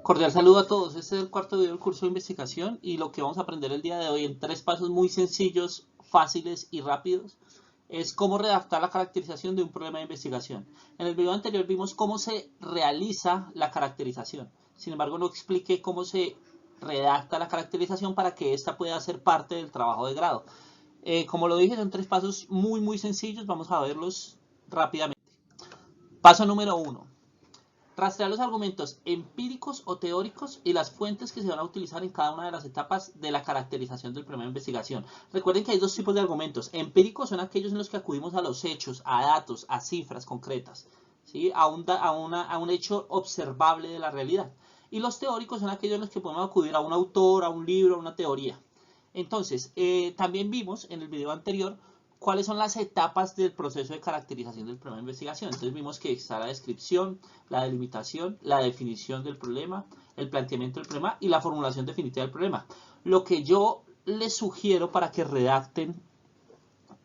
Cordial saludo a todos. Este es el cuarto video del curso de investigación y lo que vamos a aprender el día de hoy en 3 pasos muy sencillos, fáciles y rápidos es cómo redactar la caracterización de un problema de investigación. En el video anterior vimos cómo se realiza la caracterización. Sin embargo, no expliqué cómo se redacta la caracterización para que ésta pueda ser parte del trabajo de grado. Como lo dije, son 3 pasos muy sencillos. Vamos a verlos rápidamente. Paso número 1. Rastrear los argumentos empíricos o teóricos y las fuentes que se van a utilizar en cada una de las etapas de la caracterización del problema de investigación. Recuerden que hay 2 tipos de argumentos. Empíricos son aquellos en los que acudimos a los hechos, a datos, a cifras concretas, ¿sí? a un hecho observable de la realidad. Y los teóricos son aquellos en los que podemos acudir a un autor, a un libro, a una teoría. Entonces, también vimos en el video anterior cuáles son las etapas del proceso de caracterización del problema de investigación. Entonces vimos que está la descripción, la delimitación, la definición del problema, el planteamiento del problema y la formulación definitiva del problema. Lo que yo les sugiero para que redacten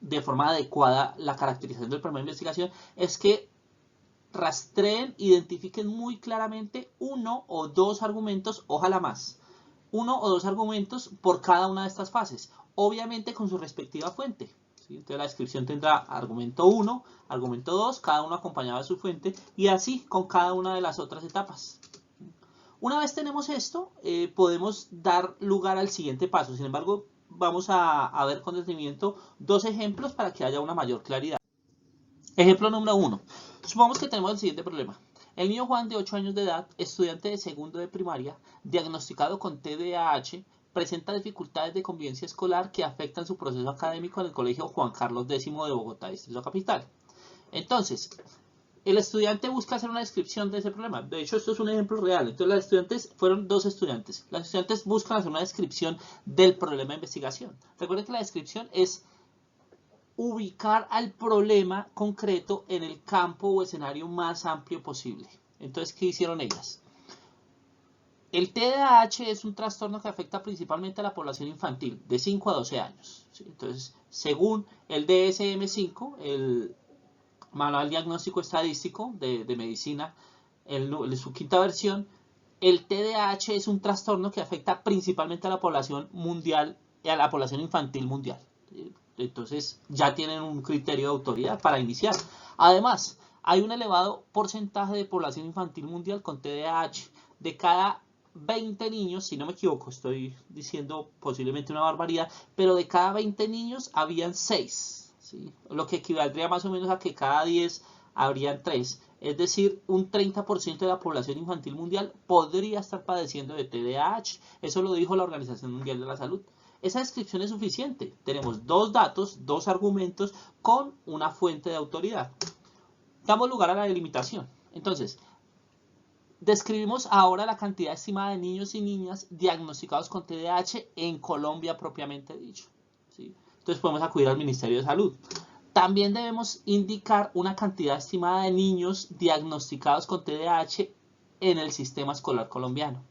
de forma adecuada la caracterización del problema de investigación es que rastreen, identifiquen muy claramente 1 o 2 argumentos, ojalá más, 1 o 2 argumentos por cada una de estas fases, obviamente con su respectiva fuente. Entonces la descripción tendrá argumento 1, argumento 2, cada uno acompañado de su fuente, y así con cada una de las otras etapas. Una vez tenemos esto, podemos dar lugar al siguiente paso. Sin embargo, vamos a ver con detenimiento 2 ejemplos para que haya una mayor claridad. Ejemplo número 1. Supongamos que tenemos el siguiente problema. El niño Juan, de 8 años de edad, estudiante de segundo de primaria, diagnosticado con TDAH, presenta dificultades de convivencia escolar que afectan su proceso académico en el Colegio Juan Carlos X de Bogotá, Distrito Capital. Entonces, el estudiante busca hacer una descripción de ese problema. De hecho, esto es un ejemplo real. Entonces, las estudiantes fueron 2 estudiantes. Las estudiantes buscan hacer una descripción del problema de investigación. Recuerden que la descripción es ubicar al problema concreto en el campo o escenario más amplio posible. Entonces, ¿qué hicieron ellas? El TDAH es un trastorno que afecta principalmente a la población infantil de 5 a 12 años. ¿Sí? Entonces, según el DSM-5, el Manual Diagnóstico Estadístico de Medicina, en su 5ª versión, el TDAH es un trastorno que afecta principalmente a la población mundial y a la población infantil mundial. Entonces, ya tienen un criterio de autoridad para iniciar. Además, hay un elevado porcentaje de población infantil mundial con TDAH. De cada 20 niños, si no me equivoco, estoy diciendo posiblemente una barbaridad, pero de cada 20 niños habían 6, ¿sí? Lo que equivaldría más o menos a que cada 10 habrían 3. Es decir, un 30% de la población infantil mundial podría estar padeciendo de TDAH. Eso lo dijo la Organización Mundial de la Salud. Esa descripción es suficiente. Tenemos 2 datos, 2 argumentos con una fuente de autoridad. Damos lugar a la delimitación. Entonces, describimos ahora la cantidad estimada de niños y niñas diagnosticados con TDAH en Colombia propiamente dicho, ¿sí? Entonces podemos acudir al Ministerio de Salud. También debemos indicar una cantidad estimada de niños diagnosticados con TDAH en el sistema escolar colombiano,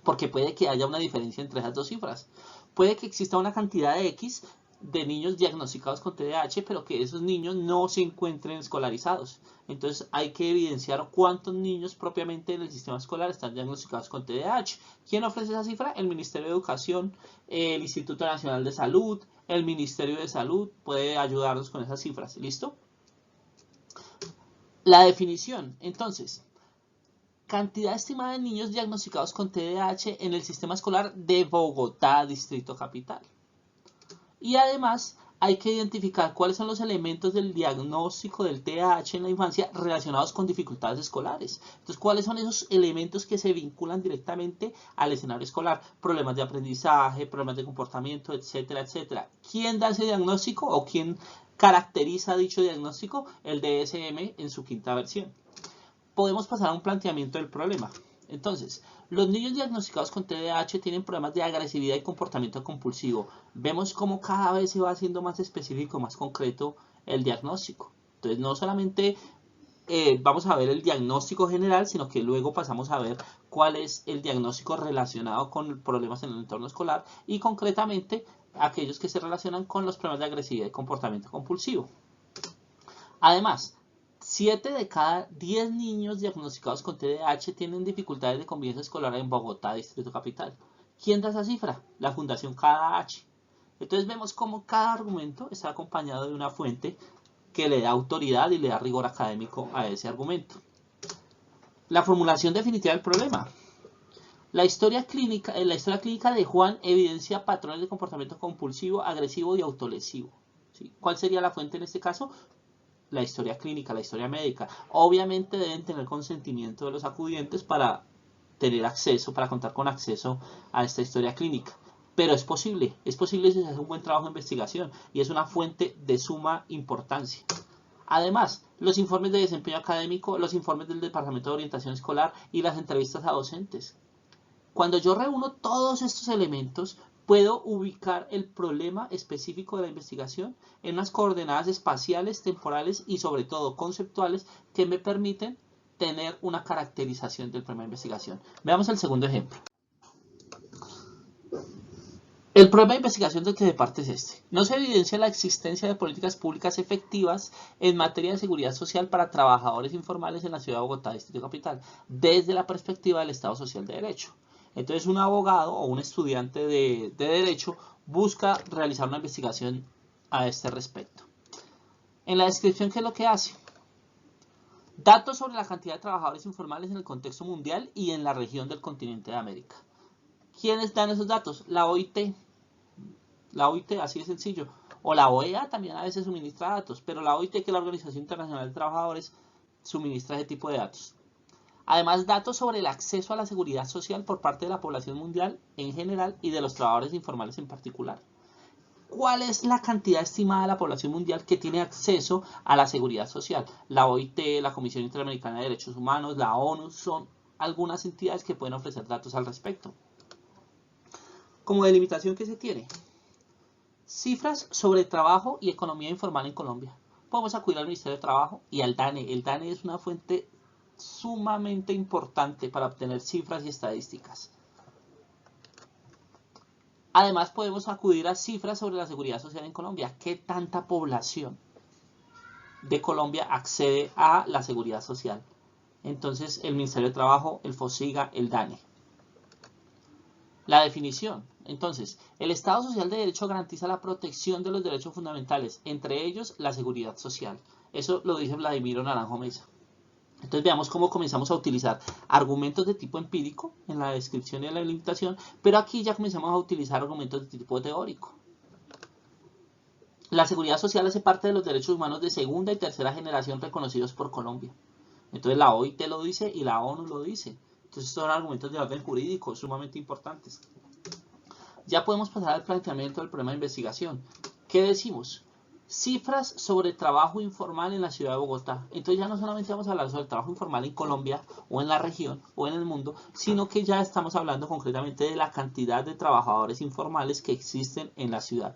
porque puede que haya una diferencia entre esas 2 cifras. Puede que exista una cantidad de X de niños diagnosticados con TDAH, pero que esos niños no se encuentren escolarizados. Entonces hay que evidenciar cuántos niños propiamente en el sistema escolar están diagnosticados con TDAH. ¿Quién ofrece esa cifra? El Ministerio de Educación, el Instituto Nacional de Salud, el Ministerio de Salud puede ayudarnos con esas cifras. ¿Listo? La definición, entonces, cantidad estimada de niños diagnosticados con TDAH en el sistema escolar de Bogotá, Distrito Capital. Y además hay que identificar cuáles son los elementos del diagnóstico del TDAH en la infancia relacionados con dificultades escolares. Entonces, ¿cuáles son esos elementos que se vinculan directamente al escenario escolar? Problemas de aprendizaje, problemas de comportamiento, etcétera, etcétera. ¿Quién da ese diagnóstico o quién caracteriza dicho diagnóstico? El DSM en su 5ª versión. Podemos pasar a un planteamiento del problema. Entonces, los niños diagnosticados con TDAH tienen problemas de agresividad y comportamiento compulsivo. Vemos cómo cada vez se va haciendo más específico, más concreto el diagnóstico. Entonces, no solamente vamos a ver el diagnóstico general, sino que luego pasamos a ver cuál es el diagnóstico relacionado con problemas en el entorno escolar y concretamente aquellos que se relacionan con los problemas de agresividad y comportamiento compulsivo. Además, 7 de cada 10 niños diagnosticados con TDAH tienen dificultades de convivencia escolar en Bogotá, Distrito Capital. ¿Quién da esa cifra? La Fundación KDAH. Entonces vemos cómo cada argumento está acompañado de una fuente que le da autoridad y le da rigor académico a ese argumento. La formulación definitiva del problema. La historia clínica de Juan evidencia patrones de comportamiento compulsivo, agresivo y autolesivo. ¿Sí? ¿Cuál sería la fuente en este caso? La historia clínica, la historia médica. Obviamente deben tener consentimiento de los acudientes para tener acceso, para contar con acceso a esta historia clínica. Pero es posible si se hace un buen trabajo de investigación y es una fuente de suma importancia. Además, los informes de desempeño académico, los informes del Departamento de Orientación Escolar y las entrevistas a docentes. Cuando yo reúno todos estos elementos, puedo ubicar el problema específico de la investigación en unas coordenadas espaciales, temporales y sobre todo conceptuales que me permiten tener una caracterización del problema de investigación. Veamos el segundo ejemplo. El problema de investigación del que se parte es este. No se evidencia la existencia de políticas públicas efectivas en materia de seguridad social para trabajadores informales en la ciudad de Bogotá, Distrito Capital, desde la perspectiva del Estado Social de Derecho. Entonces un abogado o un estudiante de Derecho busca realizar una investigación a este respecto. En la descripción, ¿qué es lo que hace? Datos sobre la cantidad de trabajadores informales en el contexto mundial y en la región del continente de América. ¿Quiénes dan esos datos? La OIT. La OIT, así de sencillo. O la OEA también a veces suministra datos, pero la OIT, que es la Organización Internacional de Trabajadores, suministra ese tipo de datos. Además, datos sobre el acceso a la seguridad social por parte de la población mundial en general y de los trabajadores informales en particular. ¿Cuál es la cantidad estimada de la población mundial que tiene acceso a la seguridad social? La OIT, la Comisión Interamericana de Derechos Humanos, la ONU, son algunas entidades que pueden ofrecer datos al respecto. Como delimitación que se tiene, cifras sobre trabajo y economía informal en Colombia. Podemos acudir al Ministerio de Trabajo y al DANE. El DANE es una fuente sumamente importante para obtener cifras y estadísticas. Además, podemos acudir a cifras sobre la seguridad social en Colombia. ¿Qué tanta población de Colombia accede a la seguridad social? Entonces, el Ministerio de Trabajo, el FOSIGA, el DANE. La definición. Entonces, el Estado Social de Derecho garantiza la protección de los derechos fundamentales, entre ellos la seguridad social. Eso lo dice Vladimiro Naranjo Mesa. Entonces veamos cómo comenzamos a utilizar argumentos de tipo empírico en la descripción y en la limitación, pero aquí ya comenzamos a utilizar argumentos de tipo teórico. La seguridad social hace parte de los derechos humanos de segunda y tercera generación reconocidos por Colombia. Entonces la OIT lo dice y la ONU lo dice. Entonces son argumentos de orden jurídico sumamente importantes. Ya podemos pasar al planteamiento del problema de investigación. ¿Qué decimos? Cifras sobre trabajo informal en la ciudad de Bogotá. Entonces ya no solamente vamos a hablar sobre el trabajo informal en Colombia o en la región o en el mundo, sino que ya estamos hablando concretamente de la cantidad de trabajadores informales que existen en la ciudad.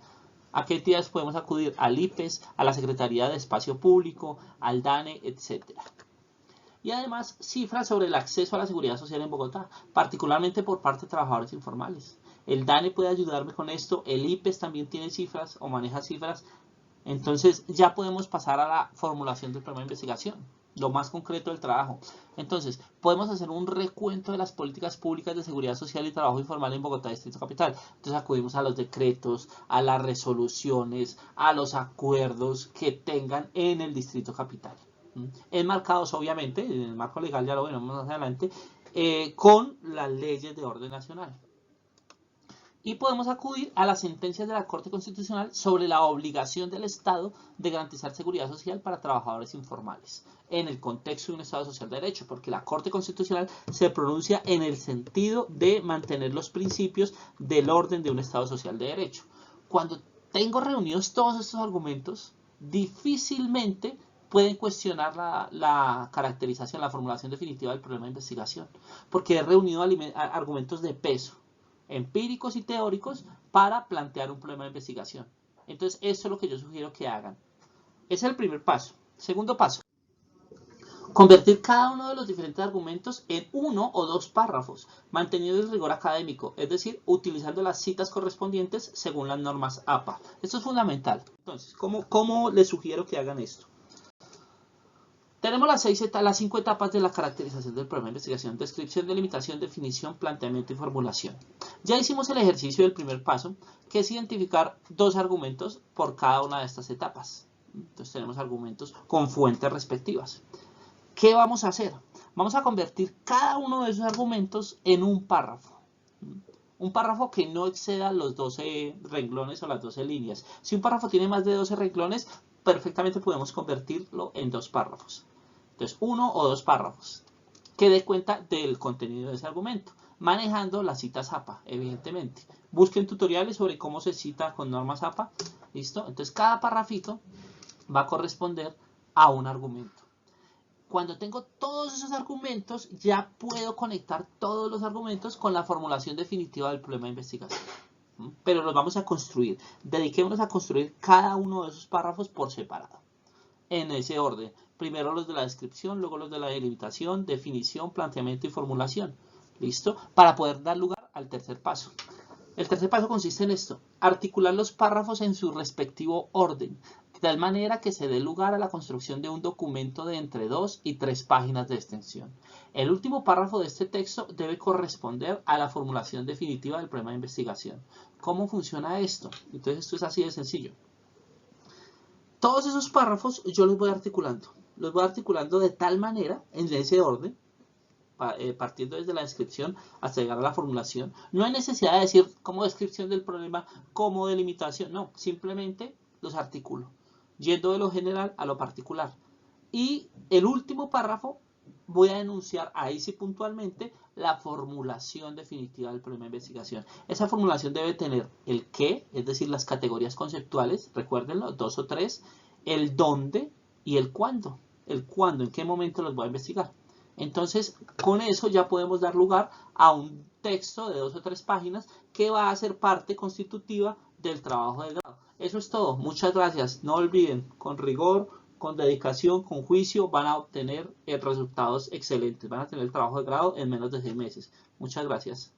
¿A qué entidades podemos acudir? Al IPES, a la Secretaría de Espacio Público, al DANE, etc. Y además cifras sobre el acceso a la seguridad social en Bogotá, particularmente por parte de trabajadores informales. El DANE puede ayudarme con esto, el IPES también tiene cifras o maneja cifras. Entonces ya podemos pasar a la formulación del problema de investigación, lo más concreto del trabajo. Entonces podemos hacer un recuento de las políticas públicas de seguridad social y trabajo informal en Bogotá, Distrito Capital. Entonces acudimos a los decretos, a las resoluciones, a los acuerdos que tengan en el Distrito Capital. Enmarcados obviamente, en el marco legal ya lo veremos más adelante, con las leyes de orden nacional. Y podemos acudir a las sentencias de la Corte Constitucional sobre la obligación del Estado de garantizar seguridad social para trabajadores informales en el contexto de un Estado social de derecho, porque la Corte Constitucional se pronuncia en el sentido de mantener los principios del orden de un Estado social de derecho. Cuando tengo reunidos todos estos argumentos, difícilmente pueden cuestionar la caracterización, la formulación definitiva del problema de investigación, porque he reunido argumentos de peso, empíricos y teóricos, para plantear un problema de investigación. Entonces, esto es lo que yo sugiero que hagan. Ese es el primer paso. Segundo paso, convertir cada uno de los diferentes argumentos en uno o dos párrafos, manteniendo el rigor académico, es decir, utilizando las citas correspondientes según las normas APA. Esto es fundamental. Entonces, ¿cómo les sugiero que hagan esto? Tenemos las 5 etapas de la caracterización del problema de investigación: descripción, delimitación, definición, planteamiento y formulación. Ya hicimos el ejercicio del primer paso, que es identificar 2 argumentos por cada una de estas etapas. Entonces tenemos argumentos con fuentes respectivas. ¿Qué vamos a hacer? Vamos a convertir cada uno de esos argumentos en un párrafo. Un párrafo que no exceda los 12 renglones o las 12 líneas. Si un párrafo tiene más de 12 renglones, perfectamente podemos convertirlo en 2 párrafos. Entonces, 1 o 2 párrafos que dé cuenta del contenido de ese argumento, manejando las citas APA, evidentemente. Busquen tutoriales sobre cómo se cita con normas APA. ¿Listo? Entonces, cada párrafito va a corresponder a un argumento. Cuando tengo todos esos argumentos, ya puedo conectar todos los argumentos con la formulación definitiva del problema de investigación. Pero los vamos a construir. Dediquémonos a construir cada uno de esos párrafos por separado, en ese orden. Primero los de la descripción, luego los de la delimitación, definición, planteamiento y formulación. ¿Listo? Para poder dar lugar al tercer paso. El tercer paso consiste en esto: articular los párrafos en su respectivo orden, de tal manera que se dé lugar a la construcción de un documento de entre 2 y 3 páginas de extensión. El último párrafo de este texto debe corresponder a la formulación definitiva del problema de investigación. ¿Cómo funciona esto? Entonces esto es así de sencillo. Todos esos párrafos yo los voy articulando. Los voy articulando de tal manera, en ese orden, partiendo desde la descripción hasta llegar a la formulación. No hay necesidad de decir como descripción del problema, como delimitación. No, simplemente los articulo, yendo de lo general a lo particular. Y el último párrafo voy a enunciar ahí sí puntualmente la formulación definitiva del problema de investigación. Esa formulación debe tener el qué, es decir, las categorías conceptuales, recuérdenlo, 2 o 3, el dónde y el cuándo. El cuándo, en qué momento los voy a investigar. Entonces, con eso ya podemos dar lugar a un texto de 2 o 3 páginas que va a ser parte constitutiva del trabajo de grado. Eso es todo. Muchas gracias. No olviden, con rigor, con dedicación, con juicio, van a obtener resultados excelentes. Van a tener el trabajo de grado en menos de 6 meses. Muchas gracias.